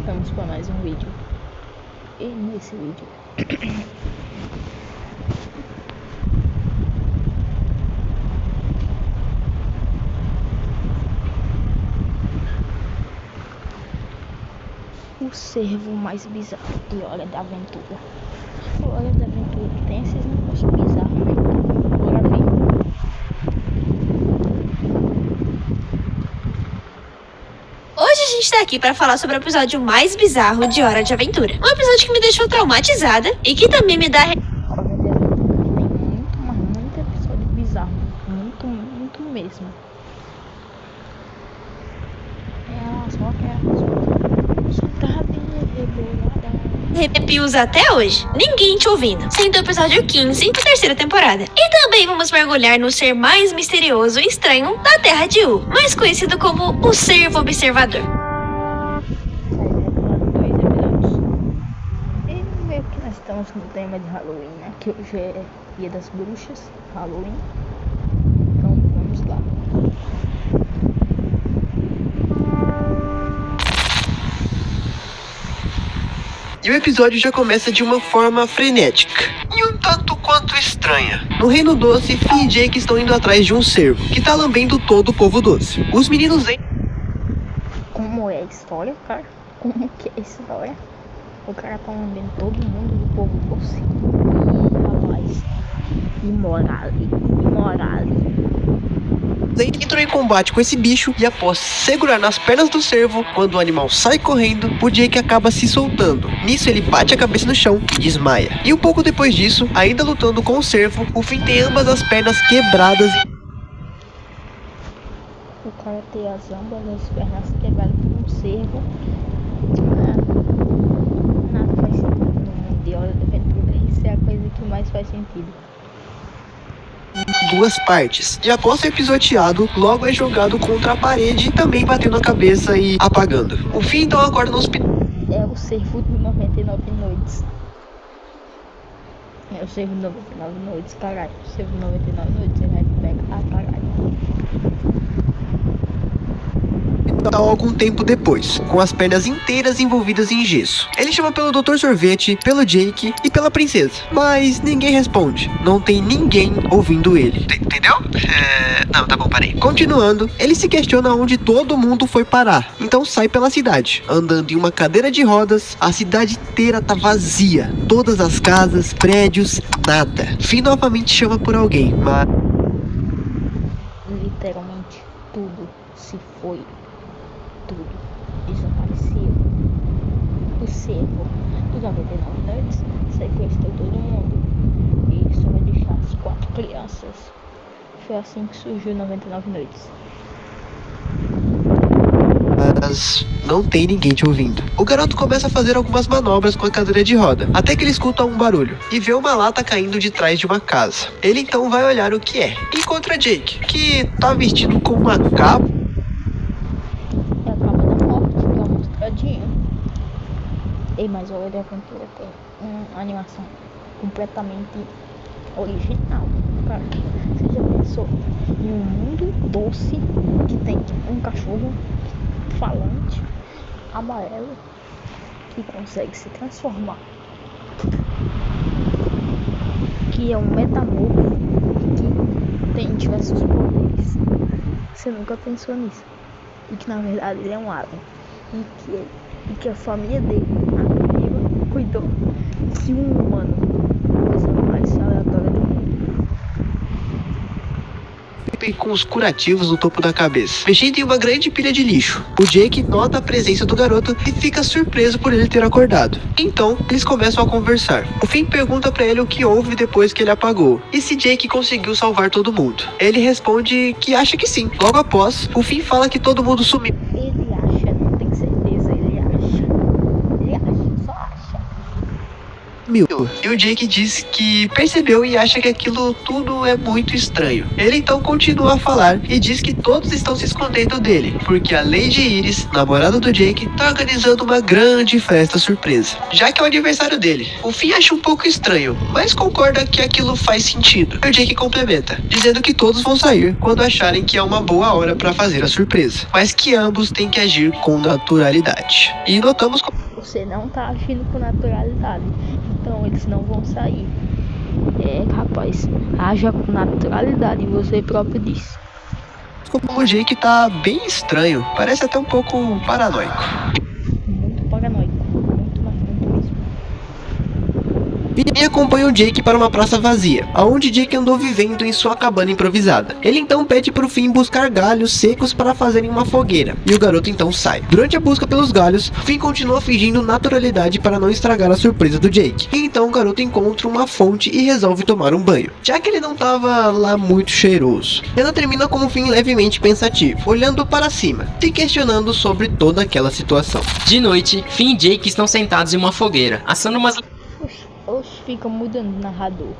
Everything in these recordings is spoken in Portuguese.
Vamos para mais um vídeo. E nesse vídeo o cervo mais bizarro de Hora da Aventura. Hora da Aventura tem esses negócios bizarros, né? Bora ver. Hoje a gente tá aqui pra falar sobre o episódio mais bizarro de Hora de Aventura. Um episódio que me deixou traumatizada e que também me dá... Hora da Aventura tem muito episódio bizarro. Muito mesmo. Ela só quer arrepios até hoje. Ninguém te ouvindo. Sendo o episódio 15 da terceira temporada. E também vamos mergulhar no ser mais misterioso e estranho da Terra de U, mais conhecido como o Cervo Observador. E meio que nós estamos no tema de Halloween, né? Que hoje é Dia das Bruxas, Halloween. Então vamos lá. E o episódio já começa de uma forma frenética e um tanto quanto estranha. No Reino Doce, Finn e Jake estão indo atrás de um cervo que tá lambendo todo o povo doce. Os meninos Como é a história, cara? Como que é a história? O cara tá lambendo todo mundo do povo doce. Ih, rapaz. Imoral. entram em combate com esse bicho e após segurar nas pernas do cervo, quando o animal sai correndo, o Jake acaba se soltando. Nisso ele bate a cabeça no chão e desmaia. E um pouco depois disso, ainda lutando com o cervo, o Finn tem ambas as pernas quebradas. O cara tem ambas as pernas quebradas por um cervo. Nada faz sentido no mundo de Hora da Aventura. Isso é a coisa que mais faz sentido. Duas partes. E após ser pisoteado, logo é jogado contra a parede, também batendo a cabeça e apagando. O Finn então acorda no hospital. É o cervo de 99 noites. É o cervo de 99 noites, caralho. O cervo de 99 noites, ele vai pegar caralho. Algum tempo depois, com as pernas inteiras envolvidas em gesso. Ele chama pelo Dr. Sorvete, pelo Jake e pela princesa, mas ninguém responde. Não tem ninguém ouvindo ele. Entendeu? Não, tá bom, parei. Continuando, ele se questiona onde todo mundo foi parar. Então sai pela cidade, andando em uma cadeira de rodas. A cidade inteira tá vazia. Todas as casas, prédios, nada. Finn novamente chama por alguém, mas... literalmente tudo se foi. Tudo desapareceu. O cervo dos 99 noites sequestrou todo mundo e só vai deixar as 4 crianças. Foi assim que surgiu 99 noites. Mas não tem ninguém te ouvindo. O garoto começa a fazer algumas manobras com a cadeira de roda, até que ele escuta um barulho e vê uma lata caindo de trás de uma casa. Ele então vai olhar o que é. Encontra Jake, que tá vestido com uma capa. É a capa da morte, dá uma mostradinha. E mais Hora da Aventura tem uma animação completamente original. Cara, você já pensou em um mundo doce que tem um cachorro falante, amarelo, que consegue se transformar, que é um metamorfo, que tem diversos poderes? Você nunca pensou nisso? E que na verdade ele é um alien, e que a família dele, a Viva, cuidou de um humano, coisa mais aleatória do mundo. Com os curativos no topo da cabeça, mexendo em uma grande pilha de lixo. O Jake nota a presença do garoto e fica surpreso por ele ter acordado. Então, eles começam a conversar. O Finn pergunta pra ele o que houve depois que ele apagou, e se Jake conseguiu salvar todo mundo. Ele responde que acha que sim. Logo após, o Finn fala que todo mundo sumiu. Ele acha, não tem certeza, ele acha, só acha. sumiu. E o Jake diz que percebeu e acha que aquilo tudo é muito estranho. Ele então continua a falar e diz que todos estão se escondendo dele, porque a Lady Iris, namorada do Jake, tá organizando uma grande festa surpresa, já que é o aniversário dele. O Finn acha um pouco estranho, mas concorda que aquilo faz sentido. E o Jake complementa, dizendo que todos vão sair quando acharem que é uma boa hora para fazer a surpresa, mas que ambos têm que agir com naturalidade. E notamos como Você não tá agindo com naturalidade, então eles não vão sair. Rapaz, haja com naturalidade, você próprio disse. o Jake tá bem estranho, parece até um pouco paranoico. Muito paranoico, muito mesmo. E acompanha o Jake para uma praça vazia, aonde Jake andou vivendo em sua cabana improvisada. Ele então pede pro Finn buscar galhos secos para fazerem uma fogueira, e o garoto então sai. Durante a busca pelos galhos, Finn continua fingindo naturalidade para não estragar a surpresa do Jake. E então o garoto encontra uma fonte e resolve tomar um banho, já que ele não tava lá muito cheiroso. Ela termina com o Finn levemente pensativo, olhando para cima, se questionando sobre toda aquela situação. De noite, Finn e Jake estão sentados em uma fogueira, assando umas Oxe, fica mudando o narrador.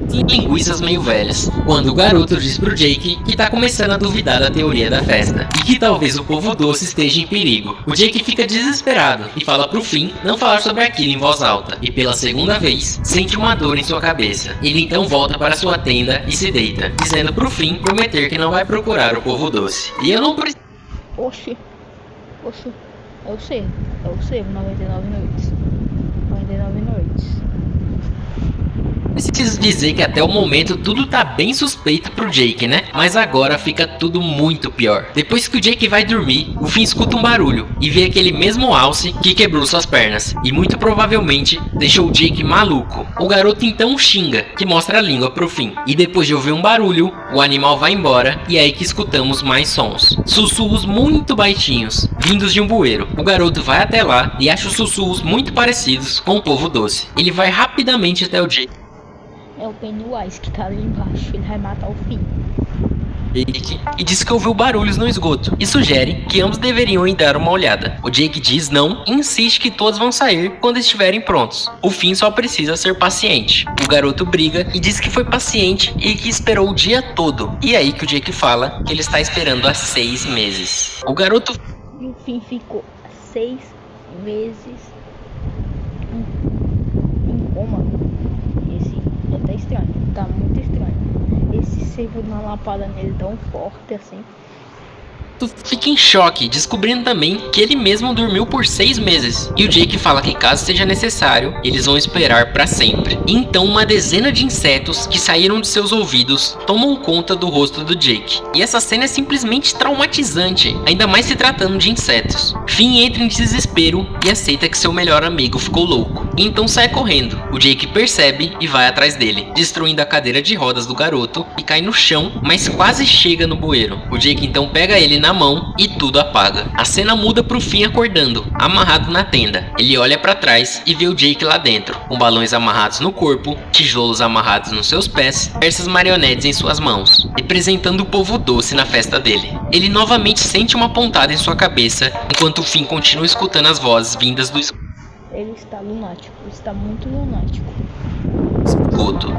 linguiças meio velhas, quando o garoto diz pro Jake que tá começando a duvidar da teoria da festa, e que talvez o povo doce esteja em perigo. O Jake fica desesperado e fala pro Finn não falar sobre aquilo em voz alta, e pela segunda vez, sente uma dor em sua cabeça. Ele então volta para sua tenda e se deita, dizendo pro Finn prometer que não vai procurar o povo doce. E eu não preciso... Oxe, é o Cervo, 99 noites. 99 noites. Preciso dizer que até o momento tudo tá bem suspeito pro Jake, né? Mas agora fica tudo muito pior. Depois que o Jake vai dormir, o Finn escuta um barulho e vê aquele mesmo alce que quebrou suas pernas e muito provavelmente deixou o Jake maluco. O garoto então xinga, que mostra a língua pro Finn. E depois de ouvir um barulho, o animal vai embora e é aí que escutamos mais sons. Sussurros muito baixinhos, vindos de um bueiro. O garoto vai até lá e acha os sussurros muito parecidos com o povo doce. Ele vai rapidamente até o Jake É o Pennywise que tá ali embaixo, ele vai matar o Finn. e diz que ouviu barulhos no esgoto e sugere que ambos deveriam ir dar uma olhada. O Jake diz não e insiste que todos vão sair quando estiverem prontos. O Finn só precisa ser paciente. O garoto briga e diz que foi paciente e que esperou o dia todo. E é aí que o Jake fala que ele está esperando há 6 meses. O garoto E o Finn ficou 6 meses em coma. Esse tá estranho, tá muito estranho. Esse cervo na lapada nele tão forte assim. fica em choque, descobrindo também que ele mesmo dormiu por 6 meses. E o Jake fala que caso seja necessário, eles vão esperar para sempre. Então uma dezena de insetos que saíram de seus ouvidos tomam conta do rosto do Jake. E essa cena é simplesmente traumatizante, ainda mais se tratando de insetos. Finn entra em desespero e aceita que seu melhor amigo ficou louco. E então sai correndo. O Jake percebe e vai atrás dele, destruindo a cadeira de rodas do garoto e cai no chão, mas quase chega no bueiro. O Jake então pega ele na mão e tudo apaga. A cena muda pro Finn acordando, amarrado na tenda. Ele olha pra trás e vê o Jake lá dentro, com balões amarrados no corpo, tijolos amarrados nos seus pés, diversas marionetes em suas mãos, representando o povo doce na festa dele. Ele novamente sente uma pontada em sua cabeça, enquanto o Finn continua escutando as vozes vindas do esgoto. Ele está lunático, está muito lunático.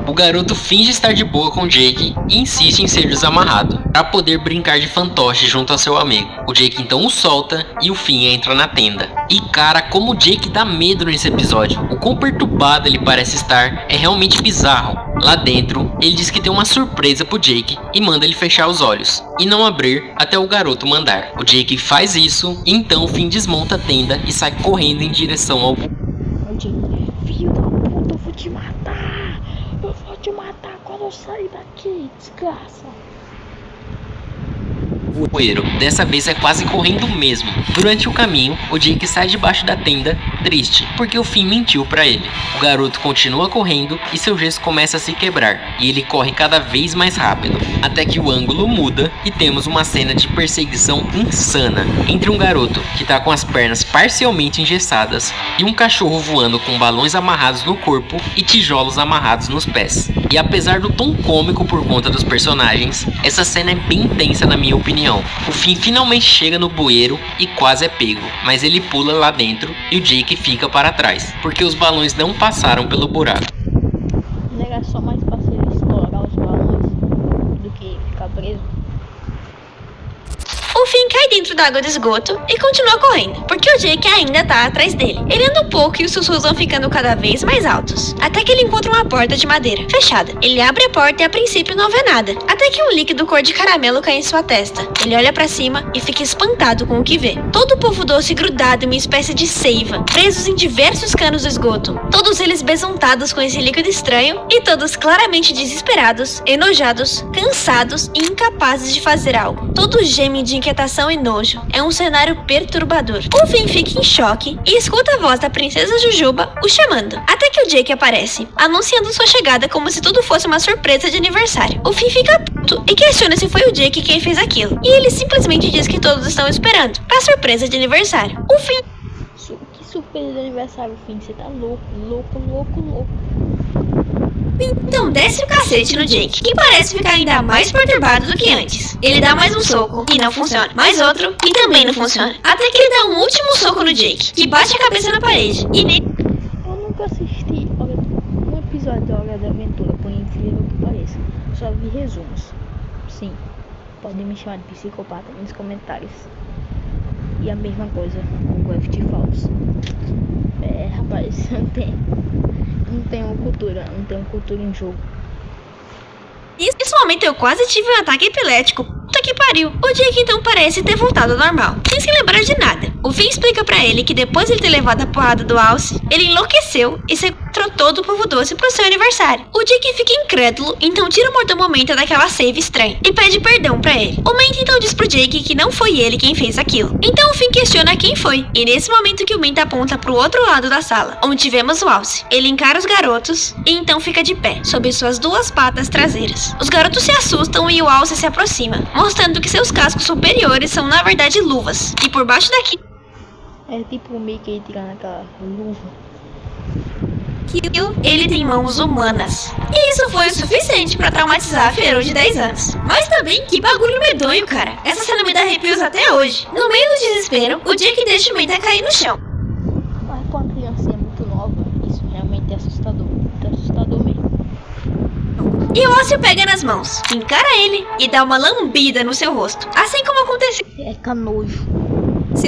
O garoto finge estar de boa com Jake e insiste em ser desamarrado, para poder brincar de fantoche junto ao seu amigo. O Jake então o solta e o Finn entra na tenda. E cara, como o Jake dá medo nesse episódio. O quão perturbado ele parece estar é realmente bizarro. Lá dentro, ele diz que tem uma surpresa pro Jake e manda ele fechar os olhos e não abrir até o garoto mandar. O Jake faz isso e então o Finn desmonta a tenda e sai correndo em direção ao... O Jake, filho da puta, eu vou te matar! Eu vou te matar quando eu sair daqui, desgraça! bueiro. Dessa vez é quase correndo mesmo. Durante o caminho, o Jake sai debaixo da tenda, triste, porque o Finn mentiu pra ele. O garoto continua correndo e seu gesso começa a se quebrar, e ele corre cada vez mais rápido, até que o ângulo muda e temos uma cena de perseguição insana entre um garoto que tá com as pernas parcialmente engessadas e um cachorro voando com balões amarrados no corpo e tijolos amarrados nos pés. E apesar do tom cômico por conta dos personagens, essa cena é bem intensa na minha opinião. caminhão. O Finn finalmente chega no bueiro e quase é pego, mas ele pula lá dentro e o Jake fica para trás, porque os balões não passaram pelo buraco. Não era só mais pra ele estourar os balões do que ficar preso. O Finn cai dentro da água do esgoto e continua correndo, porque o Jake ainda tá atrás dele. Ele anda um pouco e os sussurros vão ficando cada vez mais altos, até que ele encontra uma porta de madeira, fechada. Ele abre a porta e a princípio não vê nada, até que um líquido cor de caramelo cai em sua testa. Ele olha pra cima e fica espantado com o que vê. Todo o polvo doce grudado em uma espécie de seiva, presos em diversos canos do esgoto. Todos eles besuntados com esse líquido estranho e todos claramente desesperados, enojados, cansados e incapazes de fazer algo. Todos gemem de inquietação e nojo. É um cenário perturbador. O Finn fica em choque e escuta a voz da princesa Jujuba o chamando. Até que o Jake aparece, anunciando sua chegada como se tudo fosse uma surpresa de aniversário. O Finn fica puto e questiona se foi o Jake quem fez aquilo. E ele simplesmente diz que todos estão esperando a surpresa de aniversário. O Finn... Que surpresa de aniversário, Finn. Você tá louco, louco, louco, louco. Então desce o cacete no Jake, que parece ficar ainda mais perturbado do que antes. Ele dá mais um soco e não funciona, mais outro e também não funciona. Até que ele dá um último soco no Jake, que bate a cabeça na parede. E Eu nunca assisti um episódio da Hora da Aventura, por incrível que pareça. Só vi resumos. Sim, podem me chamar de psicopata nos comentários. E a mesma coisa com Gravity Falls. Rapaz, não tenho cultura em jogo. Nesse momento eu quase tive um ataque epilético. Puta que pariu. O Jake então parece ter voltado ao normal, sem se lembrar de nada. O Finn explica pra ele que depois de ele ter levado a porrada do Alce, ele enlouqueceu e sequestrou todo o povo doce pro seu aniversário. O Jake fica incrédulo, então tira o mordomomento daquela save estranha e pede perdão pra ele. O Menta então diz pro Jake que não foi ele quem fez aquilo. Então o Finn questiona quem foi. E nesse momento que o Menta aponta pro outro lado da sala, onde vemos o Alce. Ele encara os garotos e então fica de pé, sob suas duas patas traseiras. Os garotos se assustam e o Alce se aproxima, mostrando que seus cascos superiores são na verdade luvas. E por baixo daqui é tipo o Mickey tirando aquela luva. Ele tem mãos humanas. E isso foi o suficiente pra traumatizar a Fero de 10 anos. Mas também, que bagulho medonho, cara. Essa cena me dá arrepios até hoje. No meio do desespero, o Jake deixa o Menta cair no chão. Mas com a criança é muito nova, isso realmente é assustador. Muito assustador mesmo. E o Alce pega nas mãos, encara ele e dá uma lambida no seu rosto. Assim como aconteceu É canojo.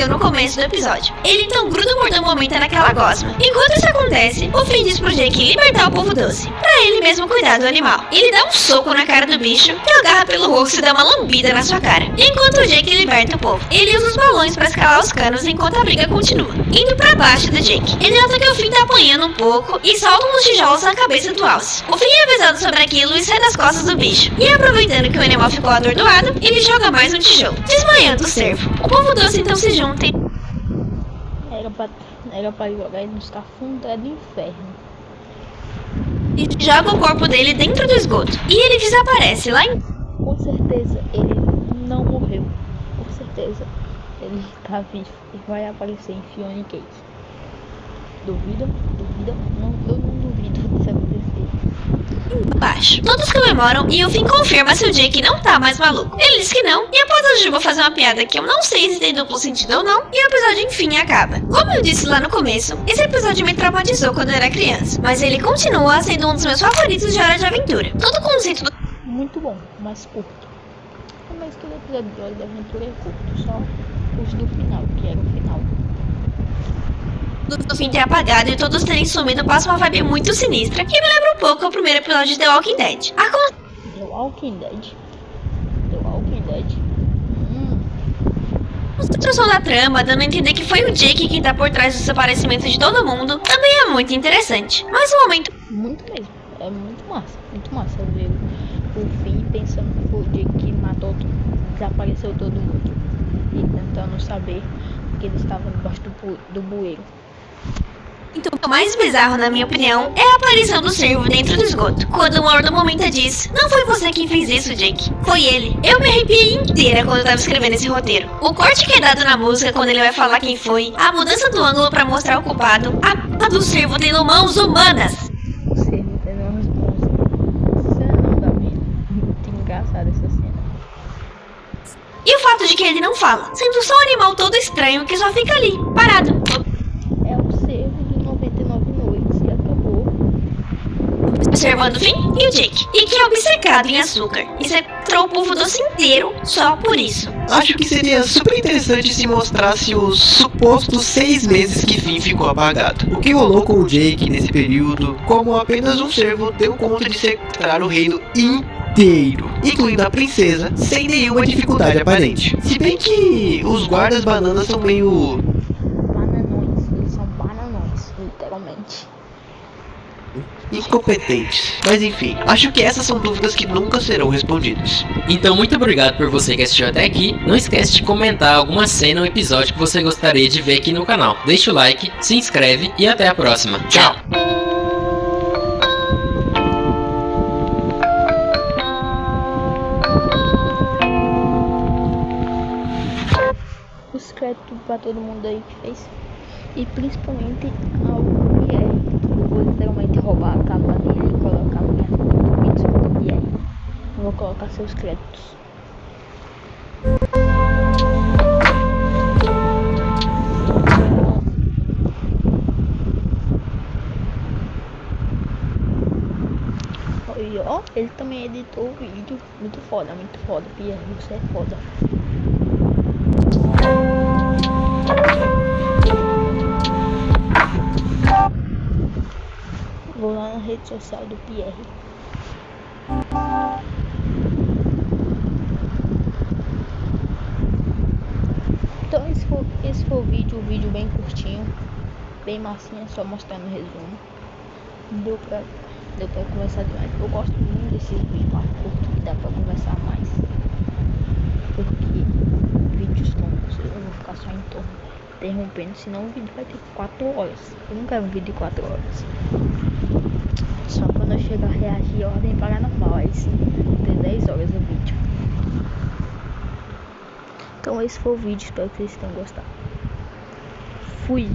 no começo do episódio. Ele então gruda o mordomomento naquela gosma. Enquanto isso acontece, o Finn diz pro Jake libertar o povo doce, pra ele mesmo cuidar do animal. Ele dá um soco na cara do bicho, que agarra pelo rosto e dá uma lambida na sua cara. Enquanto o Jake liberta o povo, ele usa os balões pra escalar os canos enquanto a briga continua, indo pra baixo do Jake. Ele nota que o Finn tá apanhando um pouco e solta uns tijolos na cabeça do Alce. O Finn é avisado sobre aquilo e sai das costas do bicho. E aproveitando que o animal ficou atordoado, ele joga mais um tijolo, desmaiando o cervo. O povo doce então se junta e... Era pra jogar ele nos cafundé do inferno. joga o corpo dele dentro do esgoto. E ele desaparece lá em... Com certeza ele não morreu. Com certeza ele tá vivo e vai aparecer em Fiona Cake. Duvida? Não, eu não duvido disso acontecer. Embaixo. Todos comemoram e o Finn confirma se o Jake não tá mais maluco. Ele diz que não, e após a Juba fazer uma piada que eu não sei se tem duplo sentido ou não, e o episódio enfim acaba. Como eu disse lá no começo, esse episódio me traumatizou quando eu era criança, mas ele continua sendo um dos meus favoritos de Hora de Aventura. Todo o conceito do... Muito bom, mas curto. Mas todo episódio de Hora de Aventura é curto, só os do final, que era o final. Do Finn ter apagado e todos terem sumido passa uma vibe muito sinistra que me lembra um pouco ao primeiro episódio de The Walking Dead. The Walking Dead? A construção da trama, dando a entender que foi o Jake quem tá por trás do desaparecimento de todo mundo, também é muito interessante. Mas o momento... Muito mesmo, é muito massa ver o Finn pensando que foi o Jake que matou, desapareceu todo mundo e tentando saber que ele estava debaixo do bueiro. Então, o mais bizarro, na minha opinião, é a aparição do cervo dentro do esgoto. Quando o mordomomento diz: não foi você quem fez isso, Jake. Foi ele. Eu me arrepiei inteira quando eu tava escrevendo esse roteiro. O corte que é dado na música quando ele vai falar quem foi, a mudança do ângulo pra mostrar o culpado, a p*** do cervo tendo mãos humanas. O cervo tendo mãos humanas. Cena não dá medo. Muito engraçada essa cena. E o fato de que ele não fala, sendo só um animal todo estranho que só fica ali, parado. É o cervo de 99 noites e acabou. Observando o Finn e o Jake, e que é obcecado em açúcar, e sequestrou o povo doce inteiro só por isso. Acho que seria super interessante se mostrasse os supostos 6 meses que Finn ficou apagado. O que rolou com o Jake nesse período, como apenas um cervo deu conta de sequestrar o reino inteiro, incluindo a princesa, sem nenhuma dificuldade aparente. Se bem que os guardas bananas são meio... Bananões, eles são bananões, literalmente. incompetentes. Mas enfim, acho que essas são dúvidas que nunca serão respondidas. Então, muito obrigado por você que assistiu até aqui. Não esquece de comentar alguma cena ou episódio que você gostaria de ver aqui no canal. Deixa o like, se inscreve e até a próxima. Tchau! Os créditos pra todo mundo aí que fez. E principalmente ao Pierre. Eu vou literalmente roubar a capa dele e colocar o vídeo do Pierre. Eu vou colocar seus créditos. E ó, ele também editou o vídeo. Muito foda, Pierre, você é foda. Vou lá na rede social do Pierre. Então esse foi o vídeo bem curtinho, bem massinha, só mostrando o resumo. Deu pra conversar demais. Eu gosto muito desses vídeos mais curtos que dá pra conversar mais. Porque vídeos longos eu vou ficar só interrompendo, senão o vídeo vai ter 4 horas. Eu não quero um vídeo de 4 horas. Só quando eu chegar a reagir a ordem paranormal, aí sim, tem 10 horas o vídeo. Então esse foi o vídeo, espero que vocês tenham gostado. Fui!